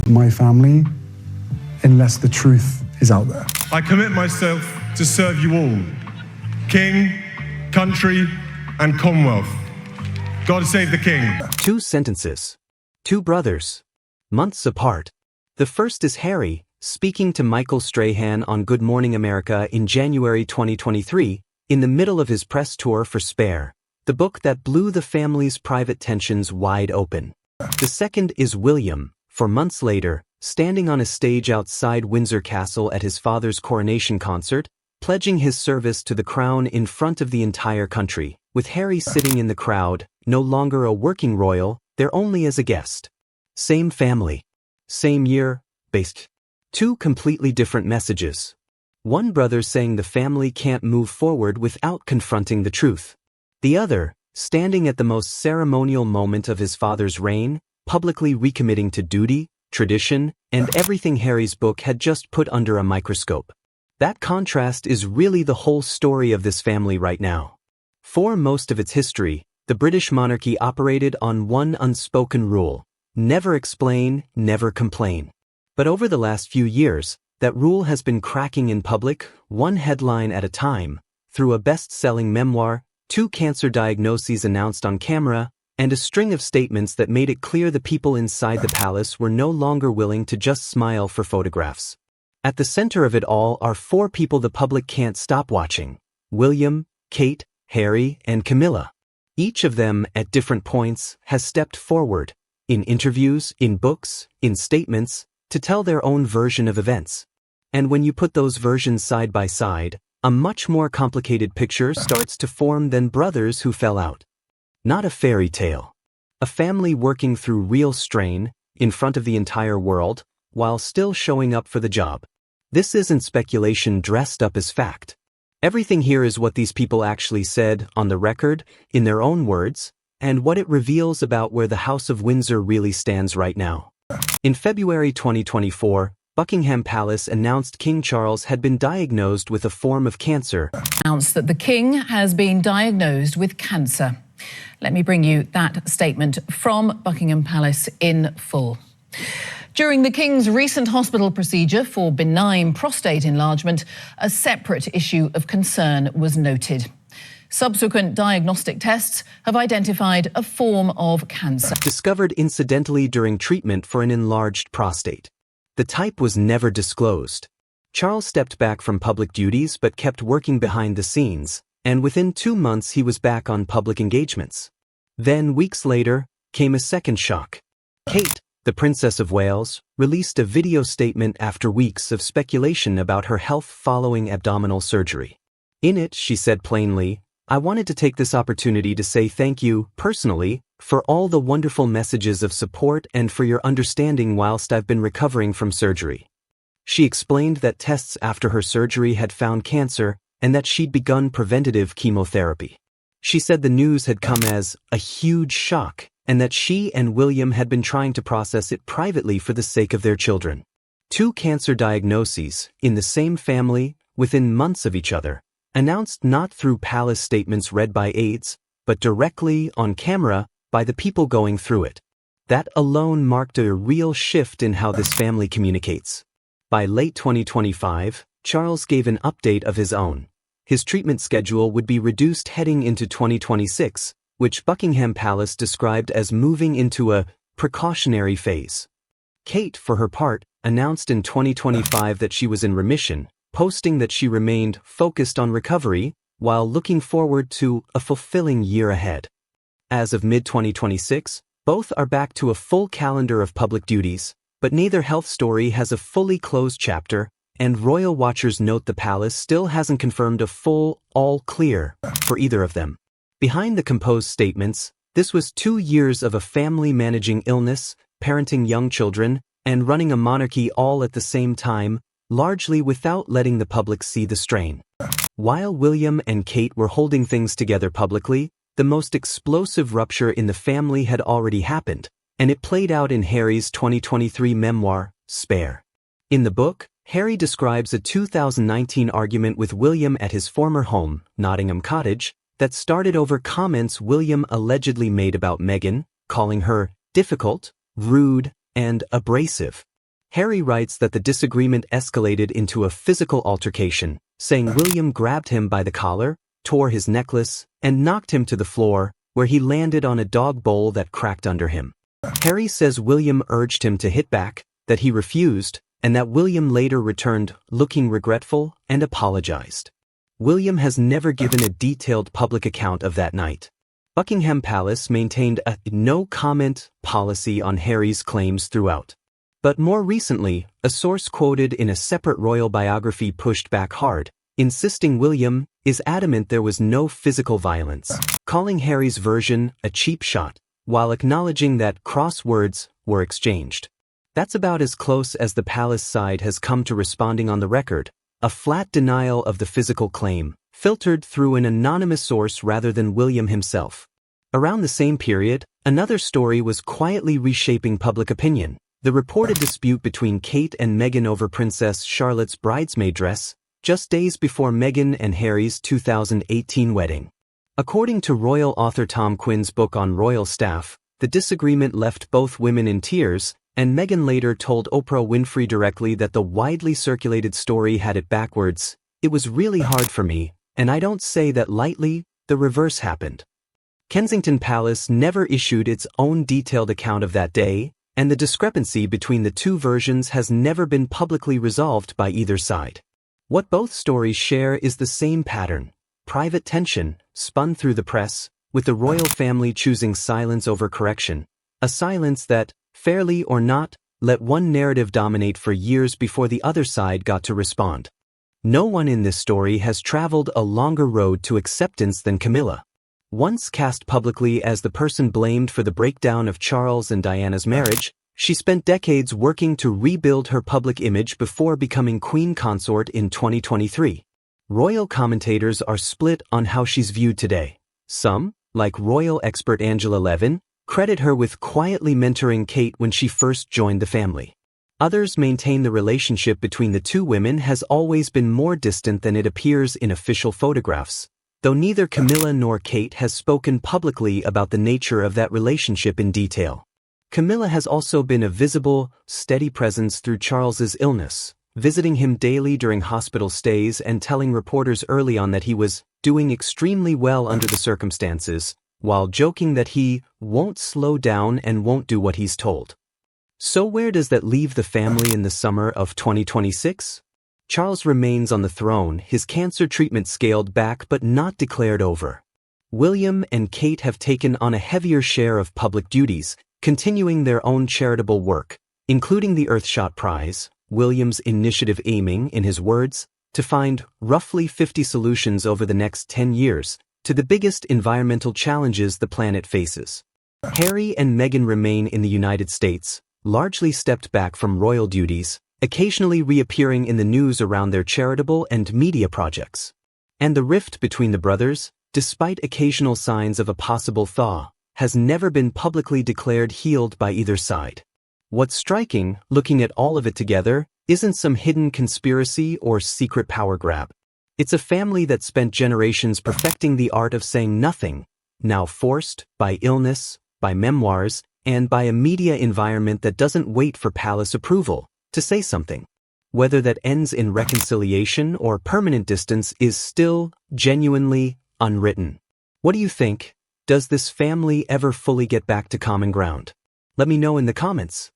my family unless the truth is out there. I commit myself to serve you all, King, country, and Commonwealth. God save the King. 2 sentences. 2 brothers. Months apart. The first is Harry, speaking to Michael Strahan on Good Morning America in January 2023, in the middle of his press tour for Spare, the book that blew the family's private tensions wide open. The second is William, 4 months later, standing on a stage outside Windsor Castle at his father's coronation concert, pledging his service to the crown in front of the entire country, with Harry sitting in the crowd, no longer a working royal, there only as a guest. Same family. Same year, based. 2 completely different messages. One brother saying the family can't move forward without confronting the truth. The other, standing at the most ceremonial moment of his father's reign, publicly recommitting to duty, tradition, and everything Harry's book had just put under a microscope. That contrast is really the whole story of this family right now. For most of its history, the British monarchy operated on one unspoken rule: never explain, never complain. But over the last few years, that rule has been cracking in public, one headline at a time, through a best-selling memoir, 2 cancer diagnoses announced on camera, and a string of statements that made it clear the people inside the palace were no longer willing to just smile for photographs. At the center of it all are 4 people the public can't stop watching: William, Kate, Harry, and Camilla. Each of them, at different points, has stepped forward, in interviews, in books, in statements, to tell their own version of events. And when you put those versions side by side, a much more complicated picture starts to form than brothers who fell out. Not a fairy tale. A family working through real strain, in front of the entire world, while still showing up for the job. This isn't speculation dressed up as fact. Everything here is what these people actually said, on the record, in their own words, and what it reveals about where the House of Windsor really stands right now. In February 2024, Buckingham Palace announced King Charles had been diagnosed with a form of cancer. Announced that the King has been diagnosed with cancer. Let me bring you that statement from Buckingham Palace in full. During the King's recent hospital procedure for benign prostate enlargement, a separate issue of concern was noted. Subsequent diagnostic tests have identified a form of cancer. Discovered incidentally during treatment for an enlarged prostate. The type was never disclosed. Charles stepped back from public duties but kept working behind the scenes, and within 2 months he was back on public engagements. Then, weeks later, came a second shock. Kate, the Princess of Wales, released a video statement after weeks of speculation about her health following abdominal surgery. In it, she said plainly, "I wanted to take this opportunity to say thank you, personally, for all the wonderful messages of support and for your understanding whilst I've been recovering from surgery." She explained that tests after her surgery had found cancer and that she'd begun preventative chemotherapy. She said the news had come as a huge shock and that she and William had been trying to process it privately for the sake of their children. 2 cancer diagnoses, in the same family, within months of each other, announced not through palace statements read by aides, but directly, on camera, by the people going through it. That alone marked a real shift in how this family communicates. By late 2025, Charles gave an update of his own. His treatment schedule would be reduced heading into 2026, which Buckingham Palace described as moving into a precautionary phase. Kate, for her part, announced in 2025 that she was in remission, posting that she remained focused on recovery while looking forward to a fulfilling year ahead. As of mid-2026, both are back to a full calendar of public duties, but neither health story has a fully closed chapter, and royal watchers note the palace still hasn't confirmed a full all clear for either of them. Behind the composed statements, this was 2 years of a family managing illness, parenting young children, and running a monarchy all at the same time, largely without letting the public see the strain. While William and Kate were holding things together publicly, the most explosive rupture in the family had already happened, and it played out in Harry's 2023 memoir, Spare. In the book, Harry describes a 2019 argument with William at his former home, Nottingham Cottage, that started over comments William allegedly made about Meghan, calling her difficult, rude, and abrasive. Harry writes that the disagreement escalated into a physical altercation, saying William grabbed him by the collar, tore his necklace, and knocked him to the floor, where he landed on a dog bowl that cracked under him. Harry says William urged him to hit back, that he refused, and that William later returned, looking regretful, and apologized. William has never given a detailed public account of that night. Buckingham Palace maintained a no-comment policy on Harry's claims throughout. But more recently, a source quoted in a separate royal biography pushed back hard, insisting William is adamant there was no physical violence, calling Harry's version a cheap shot, while acknowledging that crosswords were exchanged. That's about as close as the palace side has come to responding on the record, a flat denial of the physical claim, filtered through an anonymous source rather than William himself. Around the same period, another story was quietly reshaping public opinion, the reported dispute between Kate and Meghan over Princess Charlotte's bridesmaid dress, just days before Meghan and Harry's 2018 wedding. According to royal author Tom Quinn's book on royal staff, the disagreement left both women in tears, and Meghan later told Oprah Winfrey directly that the widely circulated story had it backwards. It was really hard for me, and I don't say that lightly, the reverse happened. Kensington Palace never issued its own detailed account of that day, and the discrepancy between the two versions has never been publicly resolved by either side. What both stories share is the same pattern: private tension, spun through the press, with the royal family choosing silence over correction, a silence that, fairly or not, let one narrative dominate for years before the other side got to respond. No one in this story has traveled a longer road to acceptance than Camilla. Once cast publicly as the person blamed for the breakdown of Charles and Diana's marriage, she spent decades working to rebuild her public image before becoming queen consort in 2023. Royal commentators are split on how she's viewed today. Some, like royal expert Angela Levin, credit her with quietly mentoring Kate when she first joined the family. Others maintain the relationship between the two women has always been more distant than it appears in official photographs, though neither Camilla nor Kate has spoken publicly about the nature of that relationship in detail. Camilla has also been a visible, steady presence through Charles's illness, visiting him daily during hospital stays and telling reporters early on that he was doing extremely well under the circumstances, while joking that he won't slow down and won't do what he's told. So where does that leave the family in the summer of 2026? Charles remains on the throne, his cancer treatment scaled back but not declared over. William and Kate have taken on a heavier share of public duties, continuing their own charitable work, including the Earthshot Prize, William's initiative aiming, in his words, to find roughly 50 solutions over the next 10 years, to the biggest environmental challenges the planet faces. Harry and Meghan remain in the United States, largely stepped back from royal duties, occasionally reappearing in the news around their charitable and media projects. And the rift between the brothers, despite occasional signs of a possible thaw, has never been publicly declared healed by either side. What's striking, looking at all of it together, isn't some hidden conspiracy or secret power grab. It's a family that spent generations perfecting the art of saying nothing, now forced, by illness, by memoirs, and by a media environment that doesn't wait for palace approval, to say something. Whether that ends in reconciliation or permanent distance is still, genuinely, unwritten. What do you think? Does this family ever fully get back to common ground? Let me know in the comments.